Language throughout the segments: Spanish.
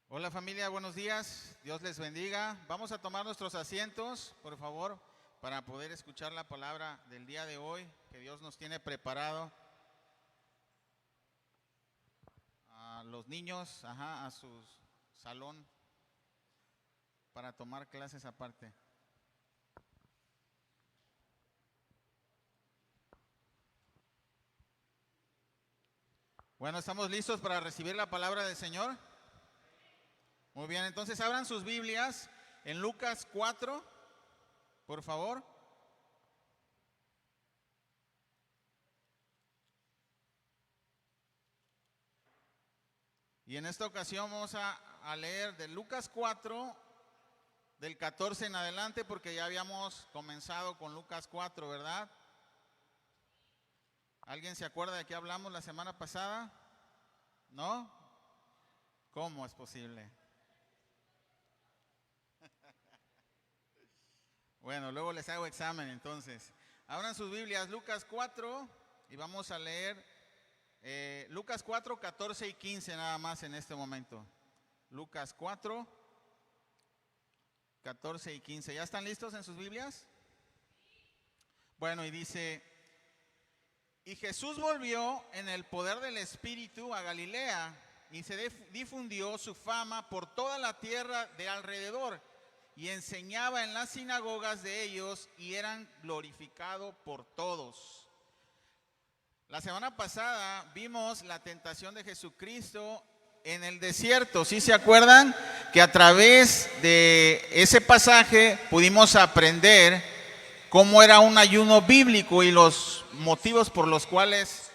Hola familia, buenos días, Dios les bendiga. Vamos a tomar nuestros asientos, por favor, para poder escuchar la palabra del día de hoy que Dios nos tiene preparado. A los niños, a su salón para tomar clases aparte. Bueno, ¿estamos listos para recibir la palabra del Señor? Muy bien, entonces abran sus Biblias en Lucas 4, por favor. Y en esta ocasión vamos a leer de Lucas 4, del 14 en adelante, porque ya habíamos comenzado con Lucas 4, ¿verdad? ¿Alguien se acuerda de qué hablamos la semana pasada? ¿No? ¿Cómo es posible? Bueno, luego les hago examen entonces. Abran sus Biblias, Lucas 4, y vamos a leer Lucas 4, 14 y 15 nada más en este momento. Lucas 4, 14 y 15. ¿Ya están listos en sus Biblias? Bueno, y dice: y Jesús volvió en el poder del Espíritu a Galilea, y se difundió su fama por toda la tierra de alrededor, y enseñaba en las sinagogas de ellos, y eran glorificados por todos. La semana pasada vimos la tentación de Jesucristo en el desierto. ¿Sí se acuerdan? Que a través de ese pasaje pudimos aprender cómo era un ayuno bíblico y los motivos por los cuales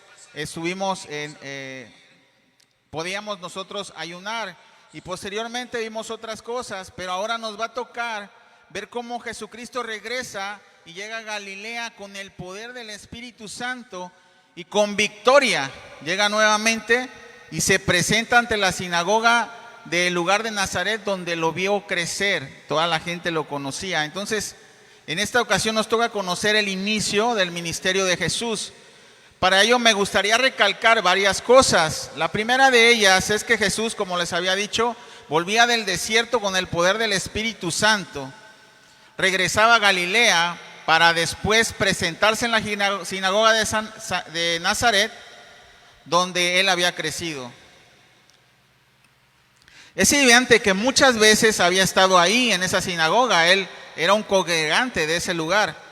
podíamos nosotros ayunar. Y posteriormente vimos otras cosas, pero ahora nos va a tocar ver cómo Jesucristo regresa y llega a Galilea con el poder del Espíritu Santo y con victoria. Llega nuevamente y se presenta ante la sinagoga del lugar de Nazaret, donde lo vio crecer. Toda la gente lo conocía. Entonces, en esta ocasión nos toca conocer el inicio del ministerio de Jesús. Para ello me gustaría recalcar varias cosas. La primera de ellas es que Jesús, como les había dicho, volvía del desierto con el poder del Espíritu Santo. Regresaba a Galilea para después presentarse en la sinagoga de Nazaret, donde él había crecido. Es evidente que muchas veces había estado ahí en esa sinagoga. Él era un congregante de ese lugar,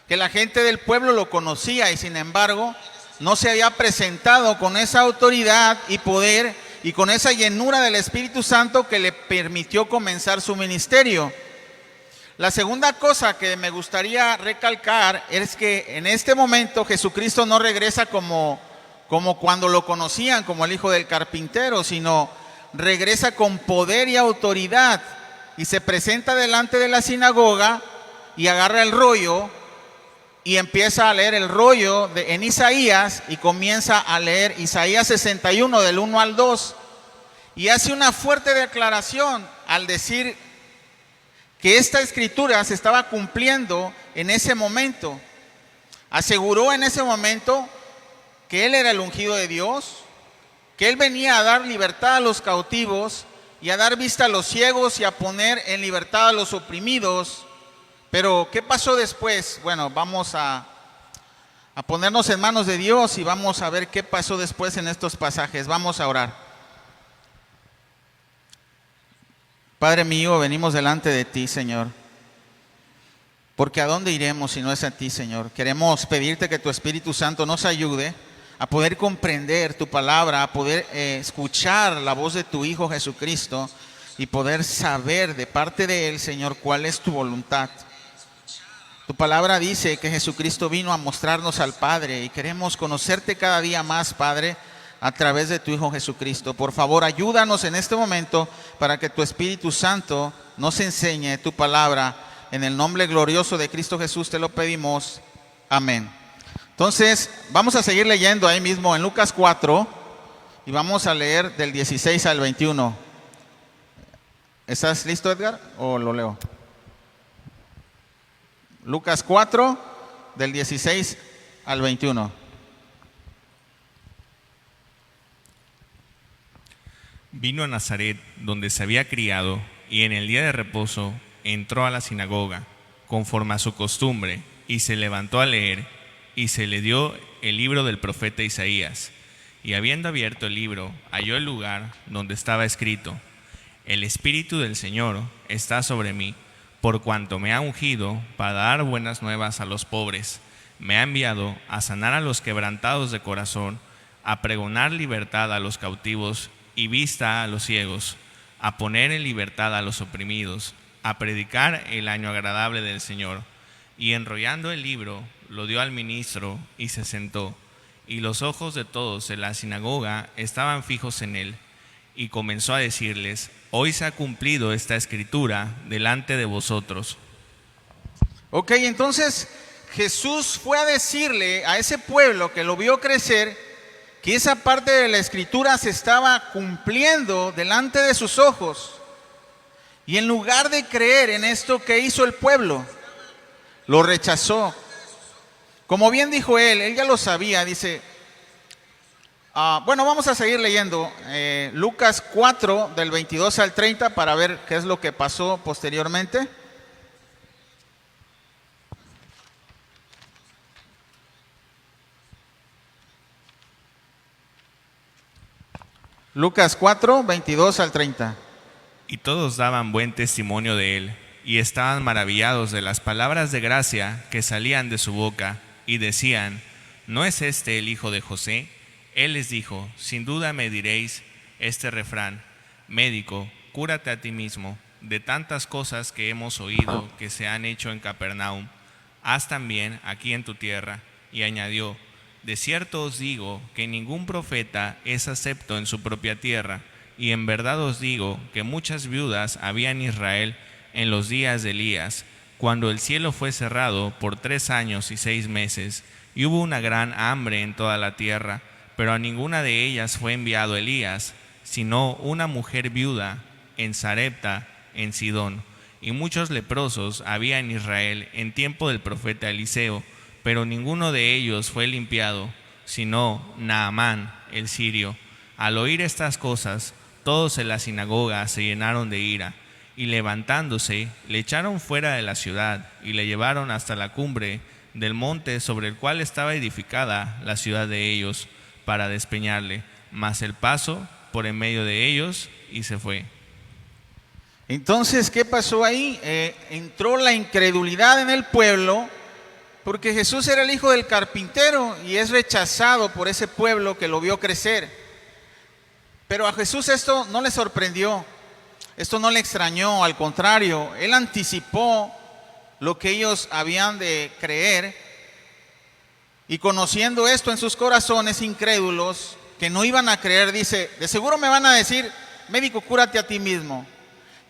que la gente del pueblo lo conocía, y sin embargo no se había presentado con esa autoridad y poder y con esa llenura del Espíritu Santo que le permitió comenzar su ministerio. La segunda cosa que me gustaría recalcar es que en este momento Jesucristo no regresa como cuando lo conocían, como el hijo del carpintero, sino regresa con poder y autoridad, y se presenta delante de la sinagoga y agarra el rollo y empieza a leer el rollo en Isaías, y comienza a leer Isaías 61 del 1 al 2, y hace una fuerte declaración al decir que esta escritura se estaba cumpliendo en ese momento. Aseguró en ese momento que él era el ungido de Dios, que él venía a dar libertad a los cautivos y a dar vista a los ciegos y a poner en libertad a los oprimidos. Pero ¿qué pasó después? Bueno, vamos a ponernos en manos de Dios y vamos a ver qué pasó después en estos pasajes. Vamos a orar. Padre mío, venimos delante de ti, Señor, porque ¿a dónde iremos si no es a ti, Señor? Queremos pedirte que tu Espíritu Santo nos ayude a poder comprender tu palabra, a poder escuchar la voz de tu Hijo Jesucristo y poder saber de parte de Él, Señor, cuál es tu voluntad. Tu palabra dice que Jesucristo vino a mostrarnos al Padre, y queremos conocerte cada día más, Padre, a través de tu Hijo Jesucristo. Por favor, ayúdanos en este momento para que tu Espíritu Santo nos enseñe tu palabra. En el nombre glorioso de Cristo Jesús te lo pedimos. Amén. Entonces, vamos a seguir leyendo ahí mismo en Lucas 4, y vamos a leer del 16 al 21. ¿Estás listo, Edgar? ¿O lo leo? Lucas 4, del 16 al 21. Vino a Nazaret, donde se había criado, y en el día de reposo entró a la sinagoga, conforme a su costumbre, y se levantó a leer, y se le dio el libro del profeta Isaías. Y habiendo abierto el libro, halló el lugar donde estaba escrito: El Espíritu del Señor está sobre mí, por cuanto me ha ungido para dar buenas nuevas a los pobres. Me ha enviado a sanar a los quebrantados de corazón, a pregonar libertad a los cautivos y vista a los ciegos, a poner en libertad a los oprimidos, a predicar el año agradable del Señor. Y enrollando el libro, lo dio al ministro y se sentó. Y los ojos de todos en la sinagoga estaban fijos en él. Y comenzó a decirles: Hoy se ha cumplido esta escritura delante de vosotros. Ok, entonces Jesús fue a decirle a ese pueblo que lo vio crecer que esa parte de la escritura se estaba cumpliendo delante de sus ojos. Y en lugar de creer en esto que hizo el pueblo, lo rechazó. Como bien dijo él ya lo sabía, dice... bueno, vamos a seguir leyendo Lucas 4 del 22 al 30 para ver qué es lo que pasó posteriormente. Lucas 4, 22 al 30. Y todos daban buen testimonio de él, y estaban maravillados de las palabras de gracia que salían de su boca, y decían: ¿No es este el hijo de José? Él les dijo: Sin duda me diréis este refrán: Médico, cúrate a ti mismo. De tantas cosas que hemos oído que se han hecho en Capernaum, haz también aquí en tu tierra. Y añadió: De cierto os digo que ningún profeta es acepto en su propia tierra. Y en verdad os digo que muchas viudas había en Israel en los días de Elías, cuando el cielo fue cerrado por 3 años y 6 meses, y hubo una gran hambre en toda la tierra. Pero a ninguna de ellas fue enviado Elías, sino una mujer viuda en Sarepta, en Sidón. Y muchos leprosos había en Israel en tiempo del profeta Eliseo, pero ninguno de ellos fue limpiado, sino Naamán el sirio. Al oír estas cosas, todos en la sinagoga se llenaron de ira, y levantándose, le echaron fuera de la ciudad, y le llevaron hasta la cumbre del monte sobre el cual estaba edificada la ciudad de ellos, para despeñarle. Mas él pasó por en medio de ellos y se fue. Entonces, ¿qué pasó ahí? Entró la incredulidad en el pueblo, porque Jesús era el hijo del carpintero y es rechazado por ese pueblo que lo vio crecer. Pero a Jesús esto no le sorprendió, esto no le extrañó, al contrario, él anticipó lo que ellos habían de creer. Y conociendo esto en sus corazones incrédulos, que no iban a creer, dice: de seguro me van a decir: médico, cúrate a ti mismo.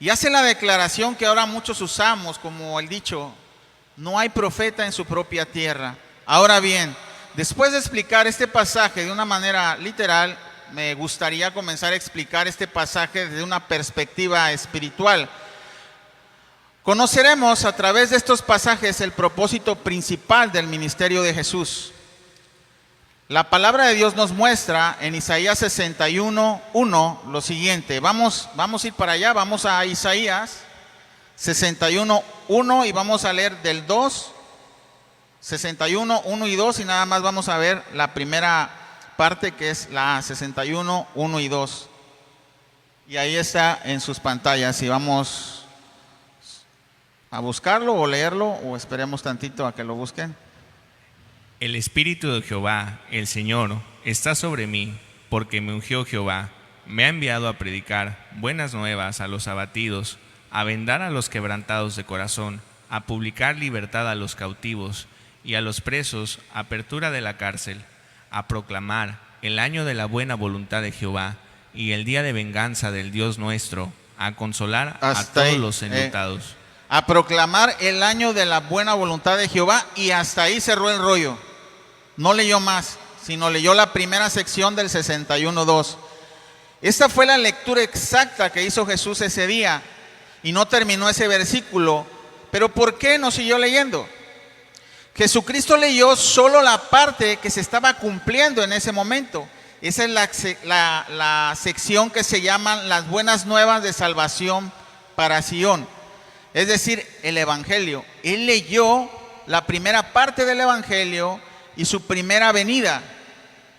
Y hace la declaración que ahora muchos usamos como el dicho: no hay profeta en su propia tierra. Ahora bien, después de explicar este pasaje de una manera literal, me gustaría comenzar a explicar este pasaje desde una perspectiva espiritual. Conoceremos a través de estos pasajes el propósito principal del ministerio de Jesús. La palabra de Dios nos muestra en Isaías 61:1 lo siguiente. Vamos a ir para allá, vamos a Isaías 61:1 y vamos a leer del 2, 61:1 y 2, y nada más vamos a ver la primera parte, que es la 61:1 y 2. Y ahí está en sus pantallas, y vamos a buscarlo o leerlo, o esperemos tantito a que lo busquen. El Espíritu de Jehová, el Señor, está sobre mí, porque me ungió Jehová. Me ha enviado a predicar buenas nuevas a los abatidos, a vendar a los quebrantados de corazón, a publicar libertad a los cautivos, y a los presos apertura de la cárcel, a proclamar el año de la buena voluntad de Jehová, y el día de venganza del Dios nuestro, a consolar a todos los enlutados. A proclamar el año de la buena voluntad de Jehová, y hasta ahí cerró el rollo. No leyó más, sino leyó la primera sección del 61:2. Esta fue la lectura exacta que hizo Jesús ese día, y no terminó ese versículo. Pero ¿por qué no siguió leyendo? Jesucristo leyó solo la parte que se estaba cumpliendo en ese momento. Esa es la sección que se llama las buenas nuevas de salvación para Sion. Es decir, el Evangelio. Él leyó la primera parte del Evangelio y su primera venida.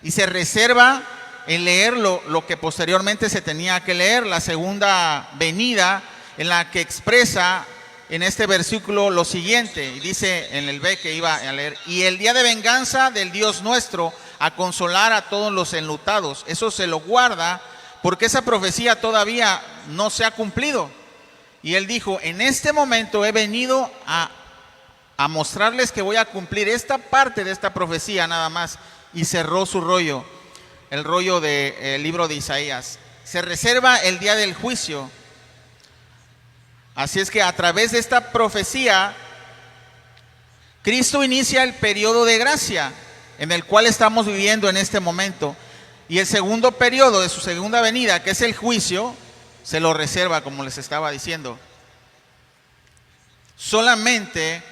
Y se reserva en leer lo que posteriormente se tenía que leer, la segunda venida, en la que expresa en este versículo lo siguiente. Y dice en el B que iba a leer: y el día de venganza del Dios nuestro, a consolar a todos los enlutados. Eso se lo guarda porque esa profecía todavía no se ha cumplido. Y él dijo: en este momento he venido a mostrarles que voy a cumplir esta parte de esta profecía nada más. Y cerró su rollo, el rollo del libro de Isaías. Se reserva el día del juicio. Así es que a través de esta profecía, Cristo inicia el periodo de gracia en el cual estamos viviendo en este momento. Y el segundo periodo de su segunda venida, que es el juicio, se lo reserva, como les estaba diciendo. Solamente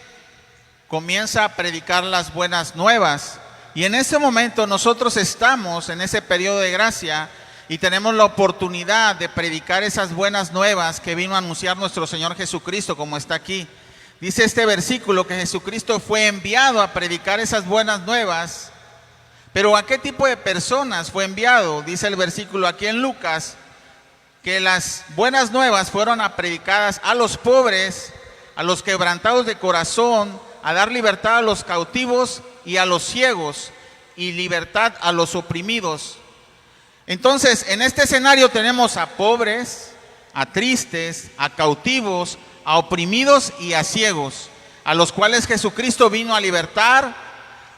comienza a predicar las buenas nuevas. Y en ese momento nosotros estamos en ese periodo de gracia y tenemos la oportunidad de predicar esas buenas nuevas que vino a anunciar nuestro Señor Jesucristo, como está aquí. Dice este versículo que Jesucristo fue enviado a predicar esas buenas nuevas. Pero ¿a qué tipo de personas fue enviado? Dice el versículo aquí en Lucas, que las buenas nuevas fueron predicadas a los pobres, a los quebrantados de corazón, a dar libertad a los cautivos y a los ciegos, y libertad a los oprimidos. Entonces, en este escenario tenemos a pobres, a tristes, a cautivos, a oprimidos y a ciegos, a los cuales Jesucristo vino a libertar,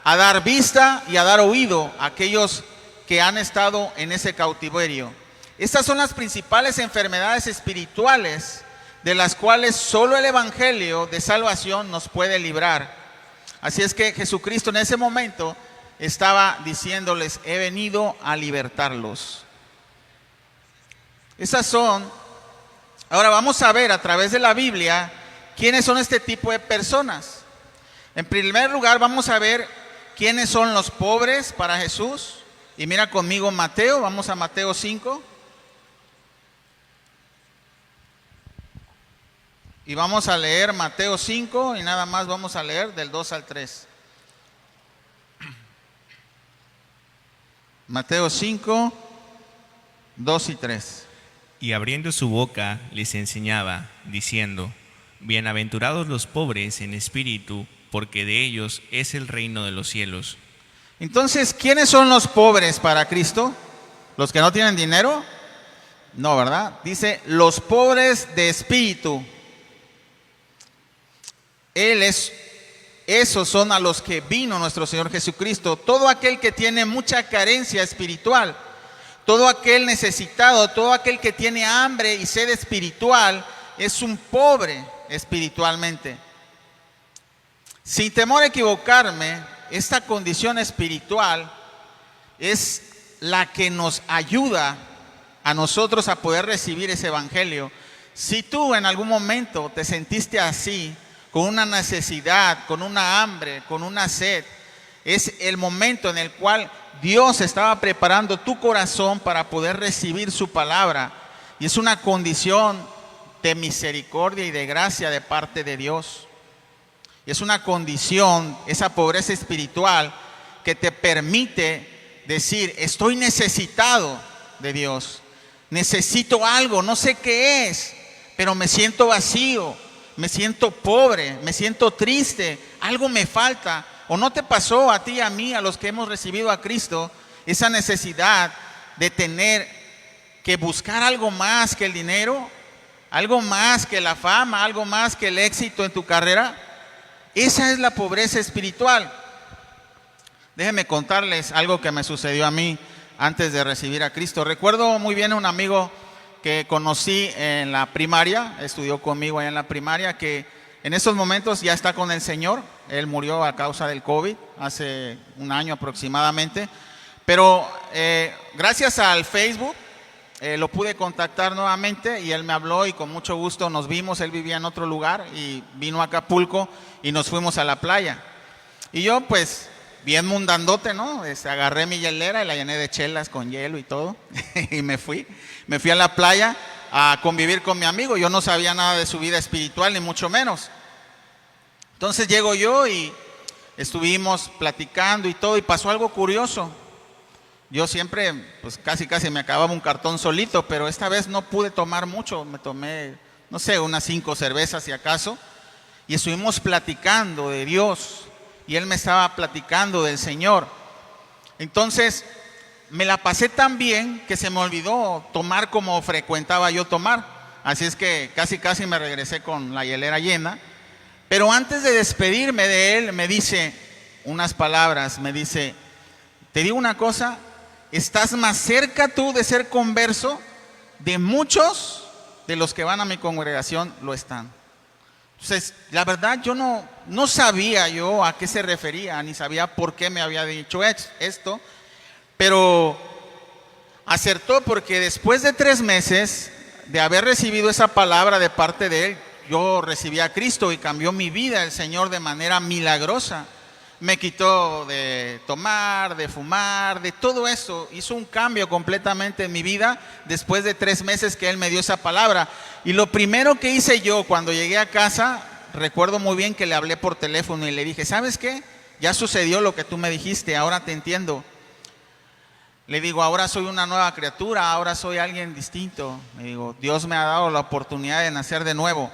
a dar vista y a dar oído a aquellos que han estado en ese cautiverio. Estas son las principales enfermedades espirituales de las cuales solo el Evangelio de salvación nos puede librar. Así es que Jesucristo en ese momento estaba diciéndoles: he venido a libertarlos. Esas son. Ahora vamos a ver a través de la Biblia quiénes son este tipo de personas. En primer lugar vamos a ver quiénes son los pobres para Jesús. Y mira conmigo Mateo, vamos a Mateo 5. Y vamos a leer Mateo 5 y nada más vamos a leer del 2 al 3. Mateo 5, 2 y 3. Y abriendo su boca les enseñaba, diciendo: bienaventurados los pobres en espíritu, porque de ellos es el reino de los cielos. Entonces, ¿quiénes son los pobres para Cristo? ¿Los que no tienen dinero? No, ¿verdad? Dice, los pobres de espíritu. Esos son a los que vino nuestro Señor Jesucristo. Todo aquel que tiene mucha carencia espiritual, todo aquel necesitado, todo aquel que tiene hambre y sed espiritual, es un pobre espiritualmente. Sin temor a equivocarme, esta condición espiritual es la que nos ayuda a nosotros a poder recibir ese evangelio. Si tú en algún momento te sentiste así, con una necesidad, con una hambre, con una sed, es el momento en el cual Dios estaba preparando tu corazón para poder recibir su palabra. Y es una condición de misericordia y de gracia de parte de Dios. Es una condición, esa pobreza espiritual, que te permite decir: estoy necesitado de Dios. Necesito algo, no sé qué es, pero me siento vacío. Me siento pobre, me siento triste, algo me falta. ¿O no te pasó a ti y a mí, a los que hemos recibido a Cristo, esa necesidad de tener que buscar algo más que el dinero, algo más que la fama, algo más que el éxito en tu carrera? Esa es la pobreza espiritual. Déjenme contarles algo que me sucedió a mí antes de recibir a Cristo. Recuerdo muy bien a un amigo que conocí en la primaria, estudió conmigo allá en la primaria, que en esos momentos ya está con el Señor. Él murió a causa del COVID hace un año aproximadamente, pero gracias al Facebook lo pude contactar nuevamente y él me habló y con mucho gusto nos vimos. Él vivía en otro lugar y vino a Acapulco y nos fuimos a la playa. Y yo pues bien mundandote, ¿no? Agarré mi hielera y la llené de chelas con hielo y todo. Y me fui a la playa a convivir con mi amigo. Yo no sabía nada de su vida espiritual, ni mucho menos. Entonces llego yo y estuvimos platicando y todo, y pasó algo curioso. Yo siempre, pues casi me acababa un cartón solito, pero esta vez no pude tomar mucho. Me tomé, no sé, unas 5 cervezas si acaso. Y estuvimos platicando de Dios. Y él me estaba platicando del Señor. Entonces, me la pasé tan bien que se me olvidó tomar como frecuentaba yo tomar. Así es que casi me regresé con la hielera llena. Pero antes de despedirme de él, me dice unas palabras. Me dice, te digo una cosa, estás más cerca tú de ser converso de muchos de los que van a mi congregación lo están. Entonces, la verdad yo no sabía yo a qué se refería, ni sabía por qué me había dicho esto, pero acertó, porque después de 3 meses de haber recibido esa palabra de parte de él, yo recibí a Cristo y cambió mi vida el Señor de manera milagrosa. Me quitó de tomar, de fumar, de todo eso. Hizo un cambio completamente en mi vida después de 3 meses que Él me dio esa palabra. Y lo primero que hice yo cuando llegué a casa, recuerdo muy bien que le hablé por teléfono y le dije, ¿sabes qué? Ya sucedió lo que tú me dijiste, ahora te entiendo. Le digo, ahora soy una nueva criatura, ahora soy alguien distinto. Le digo, Dios me ha dado la oportunidad de nacer de nuevo.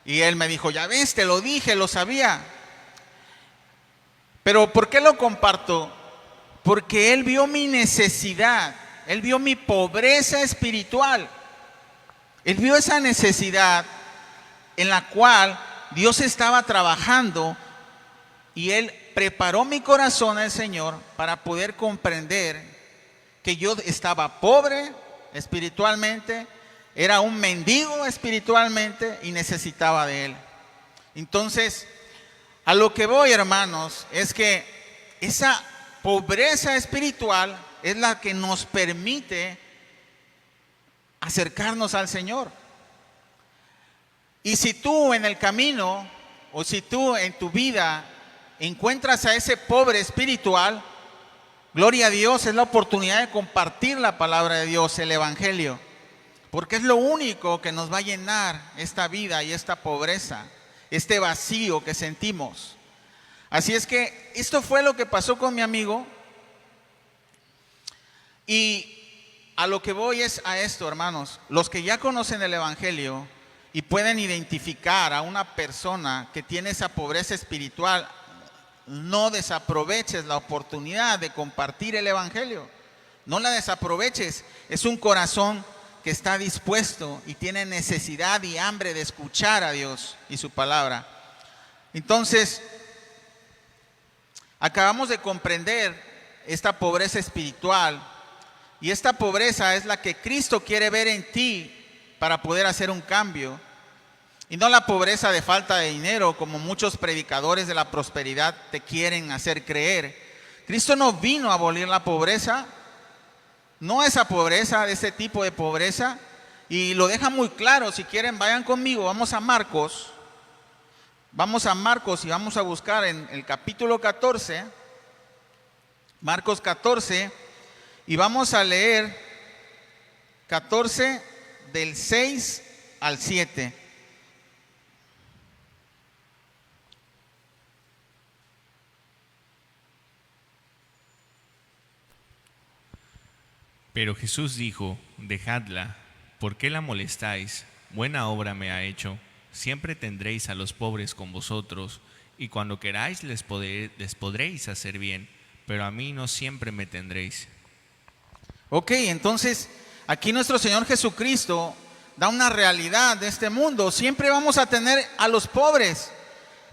Y él me dijo, ya ves, te lo dije, lo sabía. Pero ¿por qué lo comparto? Porque él vio mi necesidad, él vio mi pobreza espiritual. Él vio esa necesidad en la cual Dios estaba trabajando, y él preparó mi corazón al Señor para poder comprender que yo estaba pobre espiritualmente, era un mendigo espiritualmente y necesitaba de él. Entonces, a lo que voy, hermanos, es que esa pobreza espiritual es la que nos permite acercarnos al Señor. Y si tú en el camino, o si tú en tu vida encuentras a ese pobre espiritual, gloria a Dios, es la oportunidad de compartir la palabra de Dios, el Evangelio, porque es lo único que nos va a llenar esta vida y esta pobreza, este vacío que sentimos. Así es que esto fue lo que pasó con mi amigo. Y a lo que voy es a esto, hermanos. Los que ya conocen el Evangelio y pueden identificar a una persona que tiene esa pobreza espiritual, no desaproveches la oportunidad de compartir el Evangelio. No la desaproveches. Es un corazón que está dispuesto y tiene necesidad y hambre de escuchar a Dios y su palabra. Entonces, acabamos de comprender esta pobreza espiritual, y esta pobreza es la que Cristo quiere ver en ti para poder hacer un cambio, y no la pobreza de falta de dinero como muchos predicadores de la prosperidad te quieren hacer creer. Cristo no vino a abolir la pobreza, no esa pobreza, de ese tipo de pobreza, y lo deja muy claro. Si quieren, vayan conmigo, vamos a Marcos y vamos a buscar en el capítulo 14, Marcos 14, y vamos a leer 14 del 6 al 7. Pero Jesús dijo, dejadla, ¿por qué la molestáis? Buena obra me ha hecho. Siempre tendréis a los pobres con vosotros, y cuando queráis les podréis hacer bien, pero a mí no siempre me tendréis. Ok, entonces aquí nuestro Señor Jesucristo da una realidad de este mundo. Siempre vamos a tener a los pobres.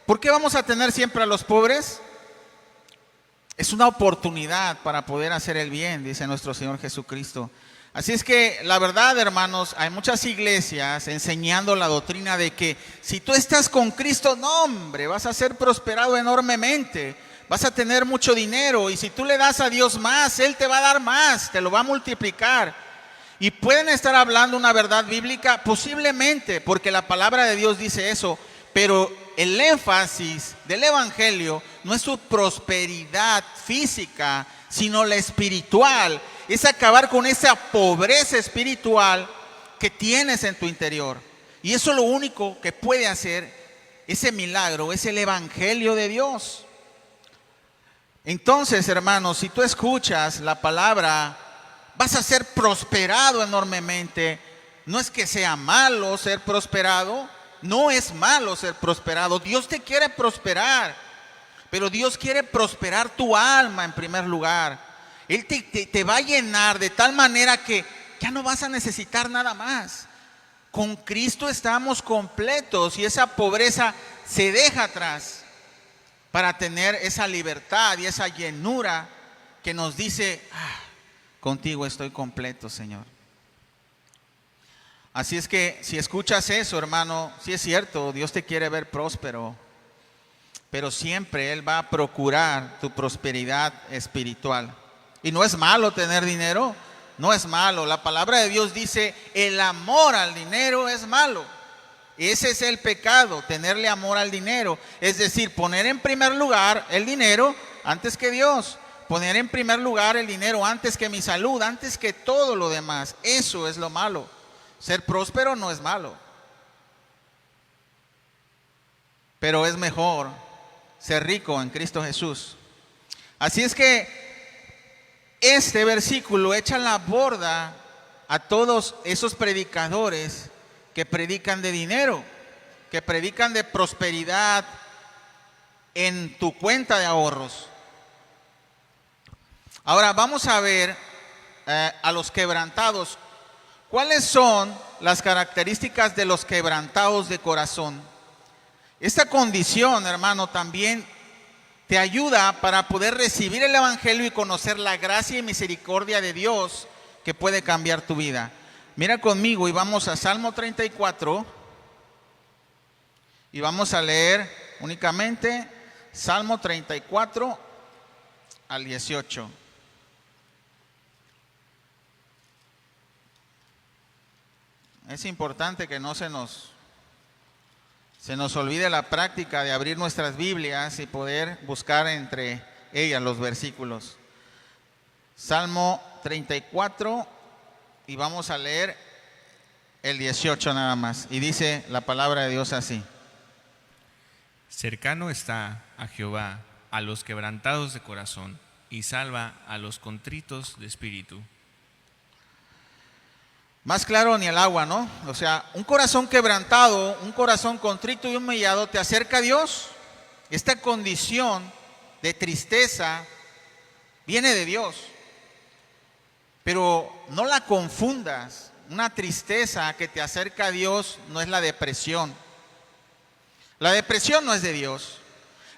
¿Por qué vamos a tener siempre a los pobres? Es una oportunidad para poder hacer el bien, dice nuestro Señor Jesucristo. Así es que la verdad, hermanos, hay muchas iglesias enseñando la doctrina de que si tú estás con Cristo, no hombre, vas a ser prosperado enormemente, vas a tener mucho dinero, y si tú le das a Dios más, Él te va a dar más, te lo va a multiplicar. Y pueden estar hablando una verdad bíblica, posiblemente, porque la palabra de Dios dice eso, pero el énfasis del evangelio no es su prosperidad física, sino la espiritual. Es acabar con esa pobreza espiritual que tienes en tu interior. Y eso lo único que puede hacer ese milagro, es el evangelio de Dios. Entonces, hermanos, si tú escuchas la palabra, vas a ser prosperado enormemente. No es que sea malo ser prosperado, no es malo ser prosperado. Dios te quiere prosperar, pero Dios quiere prosperar tu alma en primer lugar. Él te va a llenar de tal manera que ya no vas a necesitar nada más. Con Cristo estamos completos y esa pobreza se deja atrás para tener esa libertad y esa llenura que nos dice, contigo estoy completo, Señor. Así es que si escuchas eso, hermano, sí es cierto, Dios te quiere ver próspero, pero siempre Él va a procurar tu prosperidad espiritual. Y no es malo tener dinero, no es malo. La palabra de Dios dice, el amor al dinero es malo. Ese es el pecado, tenerle amor al dinero. Es decir, poner en primer lugar el dinero antes que Dios. Poner en primer lugar el dinero antes que mi salud, antes que todo lo demás. Eso es lo malo. Ser próspero no es malo, pero es mejor ser rico en Cristo Jesús. Así es que este versículo echa la borda a todos esos predicadores que predican de dinero, que predican de prosperidad en tu cuenta de ahorros. Ahora vamos a ver a los quebrantados. ¿Cuáles son las características de los quebrantados de corazón? Esta condición, hermano, también te ayuda para poder recibir el evangelio y conocer la gracia y misericordia de Dios que puede cambiar tu vida. Mira conmigo y vamos a Salmo 34 y vamos a leer únicamente Salmo 34 al 18. Es importante que no se nos olvide la práctica de abrir nuestras Biblias y poder buscar entre ellas los versículos. Salmo 34 y vamos a leer el 18 nada más. Y dice la palabra de Dios así. Cercano está a Jehová a los quebrantados de corazón y salva a los contritos de espíritu. Más claro ni el agua, ¿no? O sea, un corazón quebrantado, un corazón contrito y humillado te acerca a Dios. Esta condición de tristeza viene de Dios. Pero no la confundas. Una tristeza que te acerca a Dios no es la depresión. La depresión no es de Dios.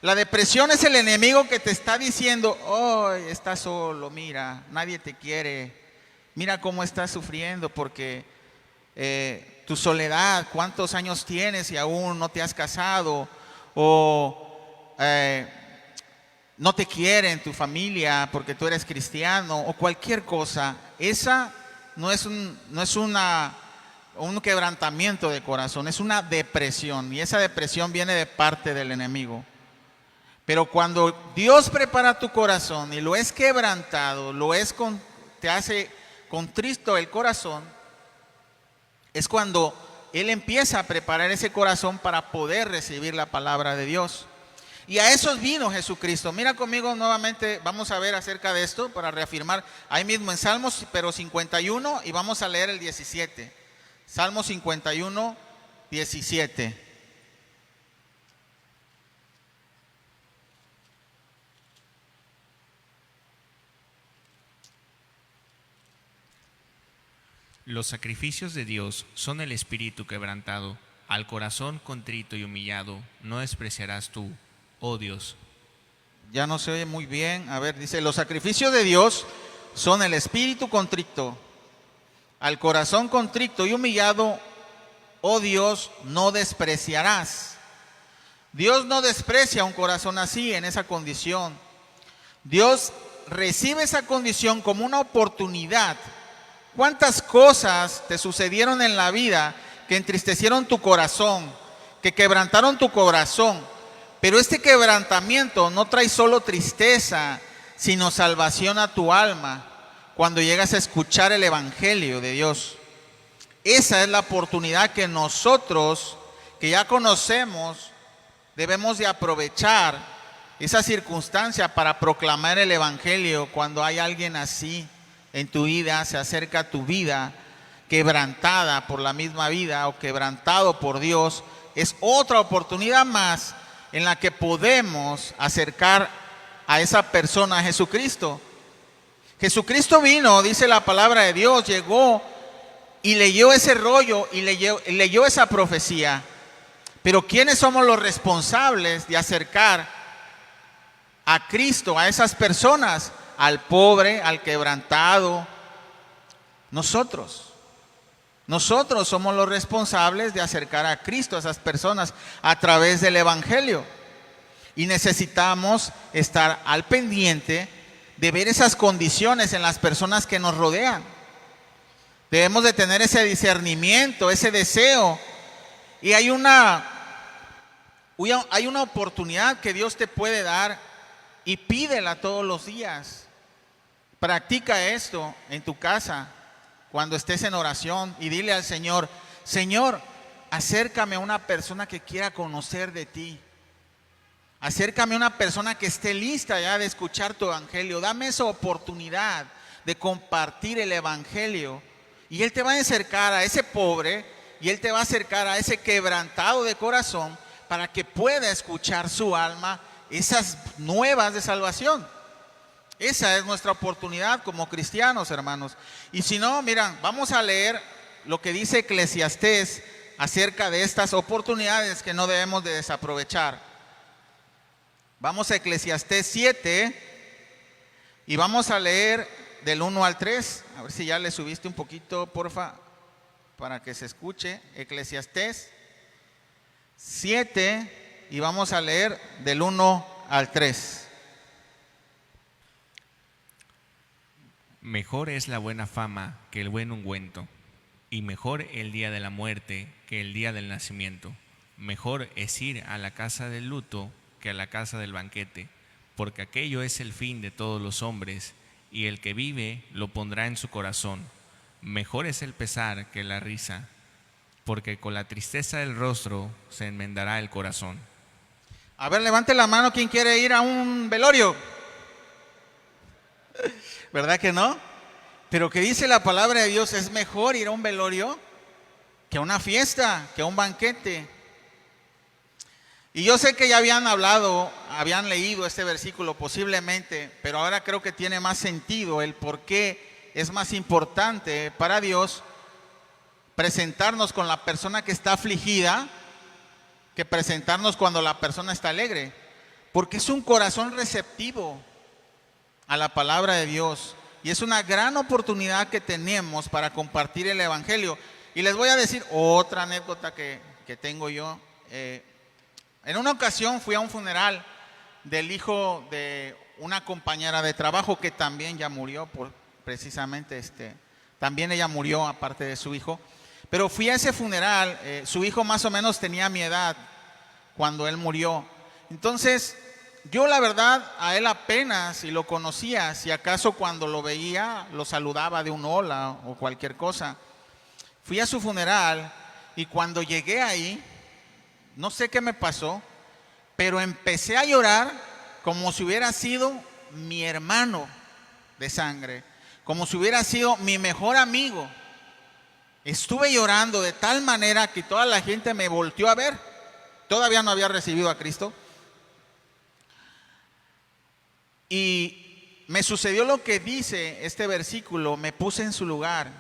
La depresión es el enemigo que te está diciendo, oh, estás solo, mira, nadie te quiere. Mira cómo estás sufriendo porque tu soledad, cuántos años tienes y aún no te has casado, o no te quieren tu familia porque tú eres cristiano, o cualquier cosa. Esa no es un quebrantamiento de corazón, es una depresión, y esa depresión viene de parte del enemigo. Pero cuando Dios prepara tu corazón y lo es quebrantado, te hace contristo el corazón, es cuando Él empieza a preparar ese corazón para poder recibir la palabra de Dios. Y a eso vino Jesucristo. Mira conmigo nuevamente, vamos a ver acerca de esto para reafirmar ahí mismo en Salmos, pero 51, y vamos a leer el 17. Salmo 51, 17. Los sacrificios de Dios son el espíritu quebrantado. Al corazón contrito y humillado no despreciarás tú, oh Dios. Ya no se oye muy bien. A ver, dice, los sacrificios de Dios son el espíritu contrito. Al corazón contrito y humillado, oh Dios, no despreciarás. Dios no desprecia un corazón así, en esa condición. Dios recibe esa condición como una oportunidad. ¿Cuántas cosas te sucedieron en la vida que entristecieron tu corazón, que quebrantaron tu corazón. Pero este quebrantamiento no trae solo tristeza, sino salvación a tu alma cuando llegas a escuchar el Evangelio de Dios. Esa es la oportunidad que nosotros, que ya conocemos, debemos de aprovechar esa circunstancia para proclamar el Evangelio. Cuando hay alguien así en tu vida, se acerca a tu vida, quebrantada por la misma vida o quebrantado por Dios, es otra oportunidad más en la que podemos acercar a esa persona a Jesucristo. Jesucristo vino, dice la palabra de Dios, llegó y leyó ese rollo y leyó esa profecía. Pero ¿quiénes somos los responsables de acercar a Cristo a esas personas? Al pobre, al quebrantado. Nosotros somos los responsables de acercar a Cristo a esas personas a través del Evangelio. Y necesitamos estar al pendiente de ver esas condiciones en las personas que nos rodean. Debemos de tener ese discernimiento, ese deseo. Y hay una oportunidad que Dios te puede dar y pídela todos los días. Practica esto en tu casa cuando estés en oración y dile al Señor: Señor, acércame a una persona que quiera conocer de ti. Acércame a una persona que esté lista ya de escuchar tu Evangelio. Dame esa oportunidad de compartir el Evangelio. Y Él te va a acercar a ese pobre y Él te va a acercar a ese quebrantado de corazón para que pueda escuchar su alma esas nuevas de salvación. Esa es nuestra oportunidad como cristianos, hermanos. Y si no, miran, vamos a leer lo que dice Eclesiastés acerca de estas oportunidades que no debemos de desaprovechar. Vamos a Eclesiastés 7 y vamos a leer del 1 al 3. A ver si ya le subiste un poquito, porfa, para que se escuche. Eclesiastés 7 y vamos a leer del 1 al 3. Mejor es la buena fama que el buen ungüento, y mejor el día de la muerte que el día del nacimiento. Mejor es ir a la casa del luto que a la casa del banquete, porque aquello es el fin de todos los hombres, y el que vive lo pondrá en su corazón. Mejor es el pesar que la risa, porque con la tristeza del rostro se enmendará el corazón. A ver, levante la mano quien quiere ir a un velorio. ¿Verdad que no? Pero que dice la palabra de Dios, es mejor ir a un velorio que a una fiesta, que a un banquete. Y yo sé que ya habían leído este versículo posiblemente, pero ahora creo que tiene más sentido el por qué es más importante para Dios presentarnos con la persona que está afligida que presentarnos cuando la persona está alegre. Porque es un corazón receptivo a la palabra de Dios. Y es una gran oportunidad que tenemos para compartir el Evangelio. Y les voy a decir otra anécdota que tengo yo. En una ocasión fui a un funeral del hijo de una compañera de trabajo que también ya murió, también ella murió aparte de su hijo. Pero fui a ese funeral, su hijo más o menos tenía mi edad cuando él murió. Entonces, yo la verdad a él apenas si lo conocía, si acaso cuando lo veía lo saludaba de un hola o cualquier cosa. Fui a su funeral y cuando llegué ahí, no sé qué me pasó, pero empecé a llorar como si hubiera sido mi hermano de sangre, como si hubiera sido mi mejor amigo. Estuve llorando de tal manera que toda la gente me volteó a ver. Todavía no había recibido a Cristo. Y me sucedió lo que dice este versículo, me puse en su lugar.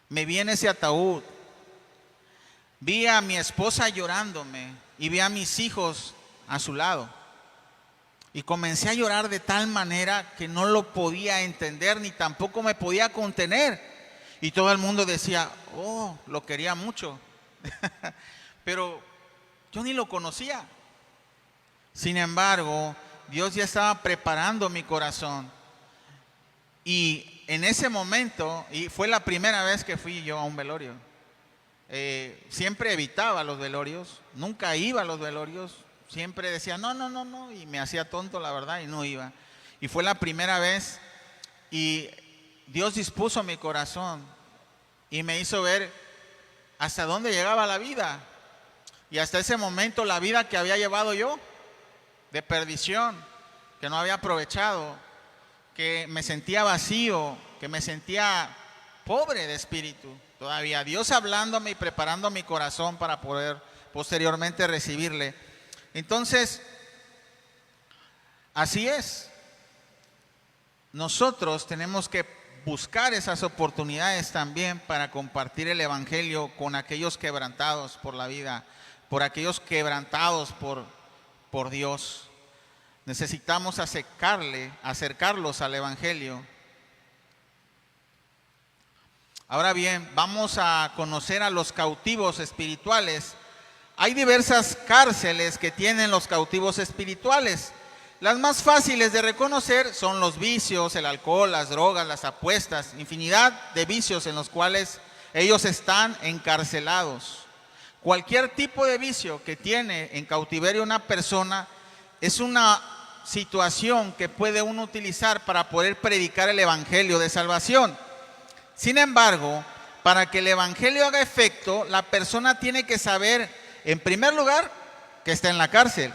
Me vi en ese ataúd. Vi a mi esposa llorándome y vi a mis hijos a su lado. Y comencé a llorar de tal manera que no lo podía entender ni tampoco me podía contener. Y todo el mundo decía, oh, lo quería mucho. Pero yo ni lo conocía. Sin embargo, Dios ya estaba preparando mi corazón. Y en ese momento, y fue la primera vez que fui yo a un velorio. siempre evitaba los velorios, nunca iba a los velorios, siempre decía no, no, no, no, y me hacía tonto la verdad y no iba. Y fue la primera vez y Dios dispuso mi corazón y me hizo ver hasta dónde llegaba la vida. Y hasta ese momento la vida que había llevado yo, de perdición, que no había aprovechado, que me sentía vacío, que me sentía pobre de espíritu. Todavía Dios hablándome y preparando mi corazón para poder posteriormente recibirle. Entonces, así es. Nosotros tenemos que buscar esas oportunidades también para compartir el evangelio con aquellos quebrantados por la vida, por aquellos quebrantados por Dios. Necesitamos acercarlos al evangelio. Ahora bien, vamos a conocer a los cautivos espirituales. Hay diversas cárceles que tienen los cautivos espirituales. Las más fáciles de reconocer son los vicios, el alcohol, las drogas, las apuestas, infinidad de vicios en los cuales ellos están encarcelados. Cualquier tipo de vicio que tiene en cautiverio una persona es una situación que puede uno utilizar para poder predicar el evangelio de salvación. Sin embargo, para que el evangelio haga efecto, la persona tiene que saber, en primer lugar, que está en la cárcel.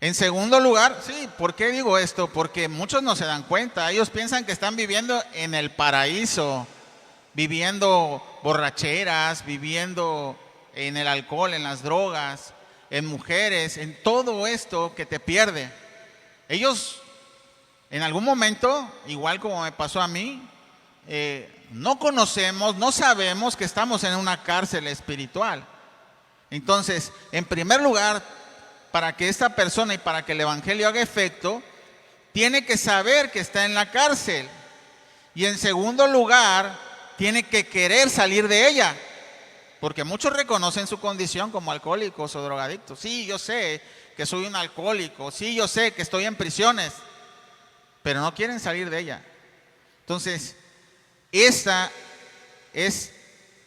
En segundo lugar, sí, ¿por qué digo esto? Porque muchos no se dan cuenta, ellos piensan que están viviendo en el paraíso, viviendo borracheras, viviendo en el alcohol, en las drogas, en mujeres, en todo esto que te pierde. Ellos en algún momento, igual como me pasó a mí, no conocemos, no sabemos que estamos en una cárcel espiritual. Entonces, en primer lugar, para que esta persona y para que el evangelio haga efecto, tiene que saber que está en la cárcel. Y en segundo lugar, tiene que querer salir de ella. Porque muchos reconocen su condición como alcohólicos o drogadictos. Sí, yo sé que soy un alcohólico. Sí, yo sé que estoy en prisiones. Pero no quieren salir de ella. Entonces, esta es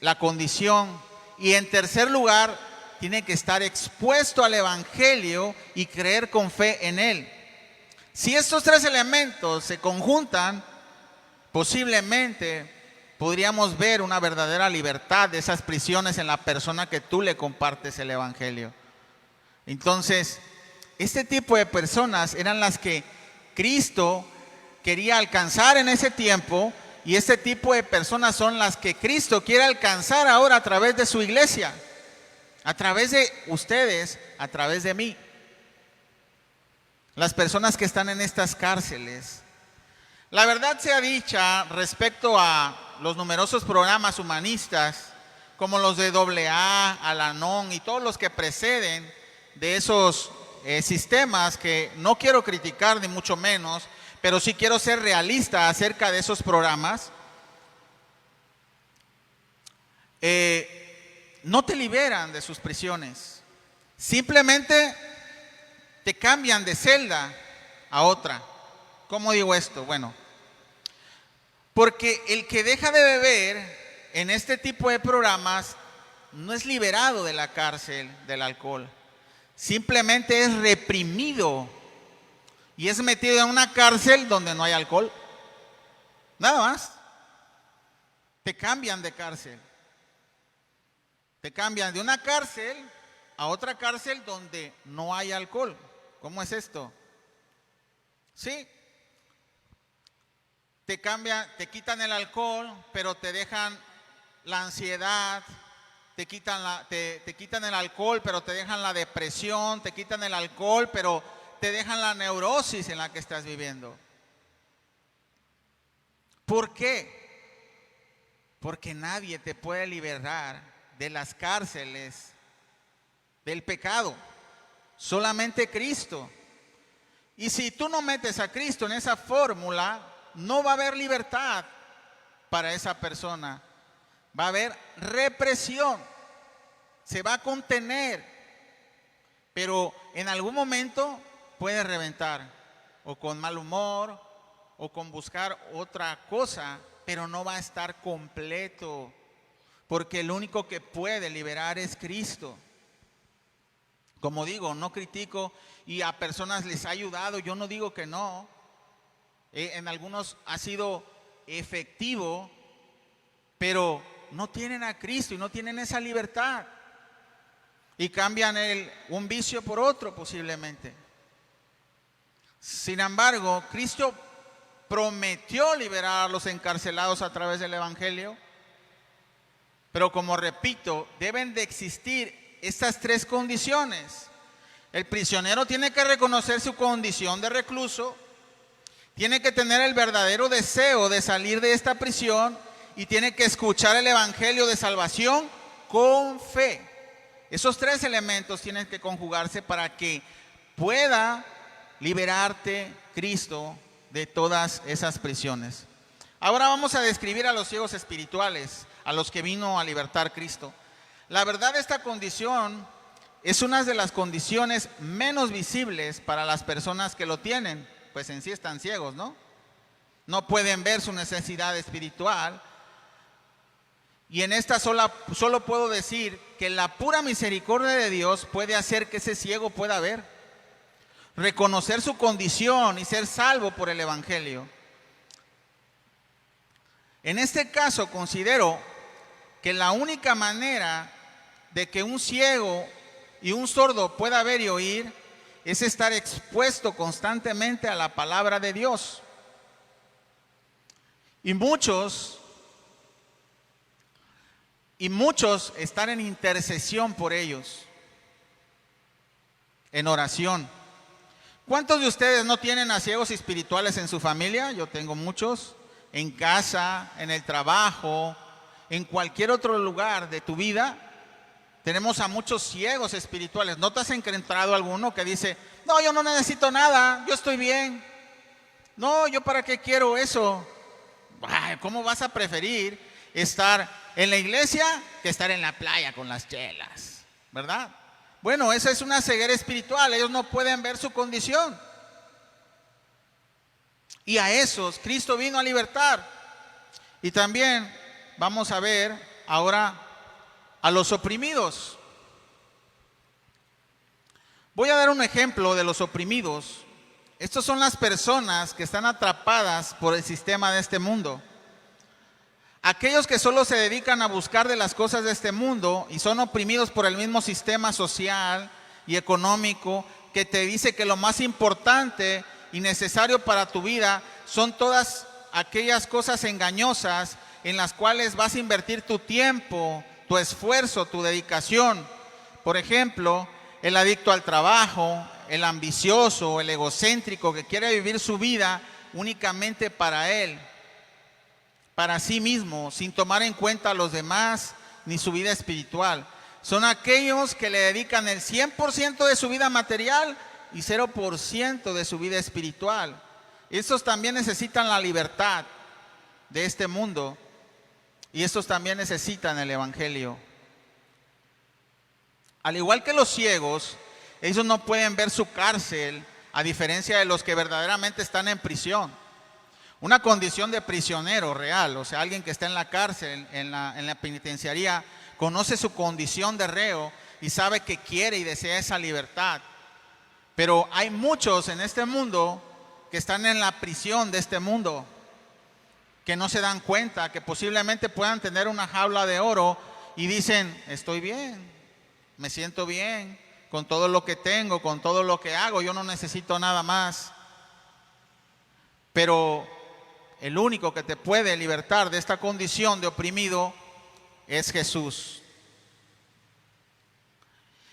la condición. Y en tercer lugar, tiene que estar expuesto al evangelio y creer con fe en él. Si estos tres elementos se conjuntan, posiblemente podríamos ver una verdadera libertad de esas prisiones en la persona que tú le compartes el evangelio. Entonces, este tipo de personas eran las que Cristo quería alcanzar en ese tiempo, y este tipo de personas son las que Cristo quiere alcanzar ahora a través de su iglesia, a través de ustedes, a través de mí. Las personas que están en estas cárceles. La verdad sea dicha, respecto a los numerosos programas humanistas, como los de AA, Al-Anon y todos los que preceden de esos sistemas, que no quiero criticar ni mucho menos, pero sí quiero ser realista acerca de esos programas, no te liberan de sus prisiones. Simplemente te cambian de celda a otra. ¿Cómo digo esto? Bueno, porque el que deja de beber en este tipo de programas no es liberado de la cárcel del alcohol. Simplemente es reprimido y es metido en una cárcel donde no hay alcohol. Nada más. Te cambian de cárcel. Te cambian de una cárcel a otra cárcel donde no hay alcohol. ¿Cómo es esto? Sí. Te cambian, te quitan el alcohol, pero te dejan la ansiedad, te quitan el alcohol, pero te dejan la depresión, te quitan el alcohol, pero te dejan la neurosis en la que estás viviendo. ¿Por qué? Porque nadie te puede liberar de las cárceles del pecado, solamente Cristo. Y si tú no metes a Cristo en esa fórmula, no va a haber libertad para esa persona. Va a haber represión, se va a contener, pero en algún momento puede reventar, o con mal humor, o con buscar otra cosa, pero no va a estar completo, porque el único que puede liberar es Cristo. Como digo, no critico y a personas les ha ayudado, yo no digo que no. En algunos ha sido efectivo, pero no tienen a Cristo y no tienen esa libertad. Y cambian un vicio por otro posiblemente. Sin embargo, Cristo prometió liberar a los encarcelados a través del Evangelio. Pero como repito, deben de existir estas tres condiciones. El prisionero tiene que reconocer su condición de recluso, tiene que tener el verdadero deseo de salir de esta prisión y tiene que escuchar el Evangelio de salvación con fe. Esos tres elementos tienen que conjugarse para que pueda liberarte Cristo de todas esas prisiones. Ahora vamos a describir a los ciegos espirituales, a los que vino a libertar Cristo. La verdad, esta condición es una de las condiciones menos visibles para las personas que lo tienen, pues en sí están ciegos, ¿no? No pueden ver su necesidad espiritual. Y en esta solo puedo decir que la pura misericordia de Dios puede hacer que ese ciego pueda ver, reconocer su condición y ser salvo por el Evangelio. En este caso considero que la única manera de que un ciego y un sordo pueda ver y oír es estar expuesto constantemente a la palabra de Dios. Y muchos están en intercesión por ellos, en oración. ¿Cuántos de ustedes no tienen a ciegos espirituales en su familia? Yo tengo muchos. En casa, en el trabajo, en cualquier otro lugar de tu vida, tenemos a muchos ciegos espirituales. ¿No te has encontrado alguno que dice, no, yo no necesito nada, yo estoy bien? No, yo para qué quiero eso. Ay, ¿cómo vas a preferir estar en la iglesia que estar en la playa con las chelas? ¿Verdad? Bueno, esa es una ceguera espiritual. Ellos no pueden ver su condición. Y a esos Cristo vino a libertar. Y también vamos a ver ahora a los oprimidos. Voy a dar un ejemplo de los oprimidos. Estos son las personas que están atrapadas por el sistema de este mundo. Aquellos que solo se dedican a buscar de las cosas de este mundo y son oprimidos por el mismo sistema social y económico que te dice que lo más importante y necesario para tu vida son todas aquellas cosas engañosas en las cuales vas a invertir tu tiempo, tu esfuerzo, tu dedicación. Por ejemplo, el adicto al trabajo, el ambicioso, el egocéntrico que quiere vivir su vida únicamente para él, para sí mismo, sin tomar en cuenta a los demás ni su vida espiritual. Son aquellos que le dedican el 100% de su vida material y 0% de su vida espiritual. Estos también necesitan la libertad de este mundo y estos también necesitan el Evangelio. Al igual que los ciegos, ellos no pueden ver su cárcel, a diferencia de los que verdaderamente están en prisión. Una condición de prisionero real, o sea, alguien que está en la cárcel, en la penitenciaría, conoce su condición de reo y sabe que quiere y desea esa libertad. Pero hay muchos en este mundo que están en la prisión de este mundo, que no se dan cuenta, que posiblemente puedan tener una jaula de oro y dicen, estoy bien, me siento bien con todo lo que tengo, con todo lo que hago, yo no necesito nada más. Pero el único que te puede libertar de esta condición de oprimido es Jesús.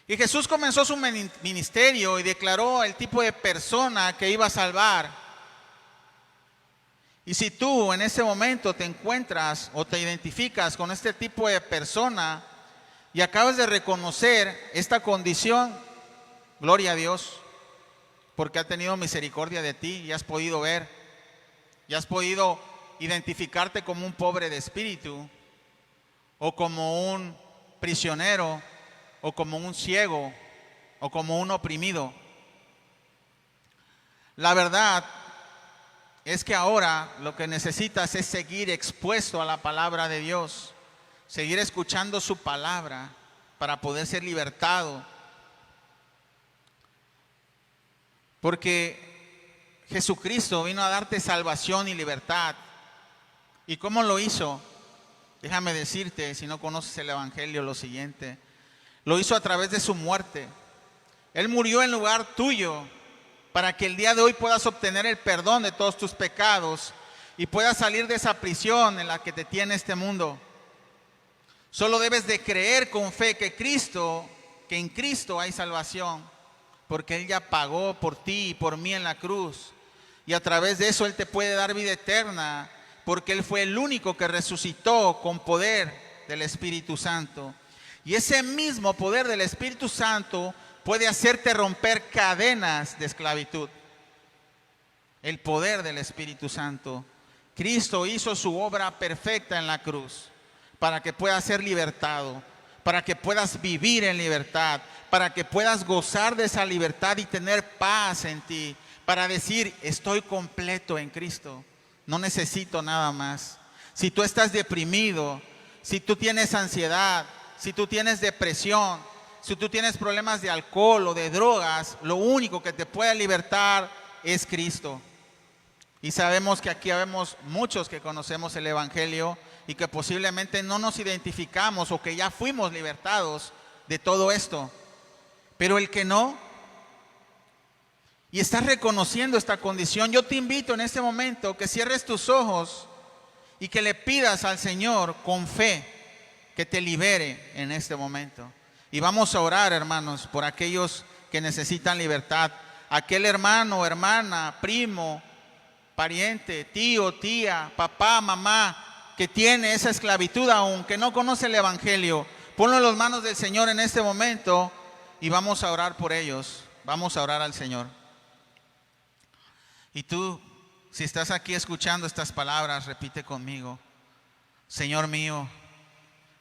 Y Jesús comenzó su ministerio y declaró el tipo de persona que iba a salvar. Y si tú en ese momento te encuentras o te identificas con este tipo de persona y acabas de reconocer esta condición, gloria a Dios, porque ha tenido misericordia de ti y has podido ver, y has podido identificarte como un pobre de espíritu, o como un prisionero, o como un ciego, o como un oprimido. La verdad es que ahora lo que necesitas es seguir expuesto a la palabra de Dios, seguir escuchando su palabra para poder ser libertado. Porque Jesucristo vino a darte salvación y libertad. ¿Y cómo lo hizo? Déjame decirte, si no conoces el Evangelio, lo siguiente. Lo hizo a través de su muerte. Él murió en lugar tuyo para que el día de hoy puedas obtener el perdón de todos tus pecados y puedas salir de esa prisión en la que te tiene este mundo. Solo debes de creer con fe que en Cristo hay salvación, porque Él ya pagó por ti y por mí en la cruz. Y a través de eso Él te puede dar vida eterna, porque Él fue el único que resucitó con poder del Espíritu Santo. Y ese mismo poder del Espíritu Santo puede hacerte romper cadenas de esclavitud. El poder del Espíritu Santo. Cristo hizo su obra perfecta en la cruz para que puedas ser libertado, para que puedas vivir en libertad, para que puedas gozar de esa libertad y tener paz en ti, para decir, estoy completo en Cristo, no necesito nada más. Si tú estás deprimido, si tú tienes ansiedad, si tú tienes depresión, si tú tienes problemas de alcohol o de drogas, lo único que te puede libertar es Cristo. Y sabemos que aquí habemos muchos que conocemos el Evangelio y que posiblemente no nos identificamos o que ya fuimos libertados de todo esto. Pero el que no, y estás reconociendo esta condición, yo te invito en este momento que cierres tus ojos y que le pidas al Señor con fe que te libere en este momento. Y vamos a orar, hermanos, por aquellos que necesitan libertad. Aquel hermano, hermana, primo, pariente, tío, tía, papá, mamá, que tiene esa esclavitud aún, que no conoce el Evangelio, ponlo en las manos del Señor en este momento y vamos a orar por ellos. Vamos a orar al Señor. Y tú, si estás aquí escuchando estas palabras, repite conmigo. Señor mío,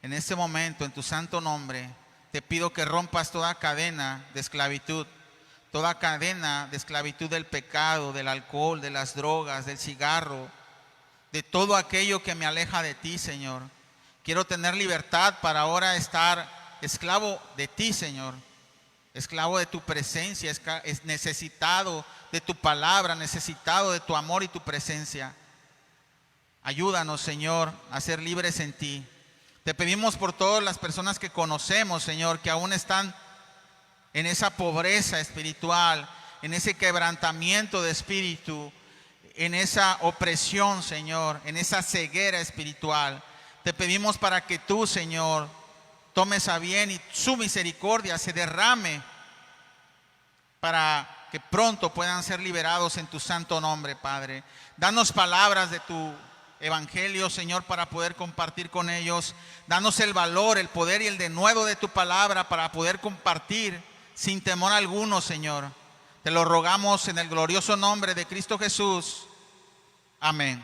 en este momento, en tu santo nombre, te pido que rompas toda cadena de esclavitud. Toda cadena de esclavitud del pecado, del alcohol, de las drogas, del cigarro, de todo aquello que me aleja de ti, Señor. Quiero tener libertad para ahora estar esclavo de ti, Señor. Esclavo de tu presencia, necesitado de tu palabra, necesitado de tu amor y tu presencia. Ayúdanos, Señor, a ser libres en ti. Te pedimos por todas las personas que conocemos, Señor, que aún están en esa pobreza espiritual, en ese quebrantamiento de espíritu, en esa opresión, Señor, en esa ceguera espiritual. Te pedimos para que tú, Señor, tomes a bien y su misericordia se derrame para que pronto puedan ser liberados en tu santo nombre, Padre. Danos palabras de tu Evangelio, Señor, para poder compartir con ellos. Danos el valor, el poder y el denuedo de tu palabra para poder compartir sin temor alguno, Señor. Te lo rogamos en el glorioso nombre de Cristo Jesús. Amén.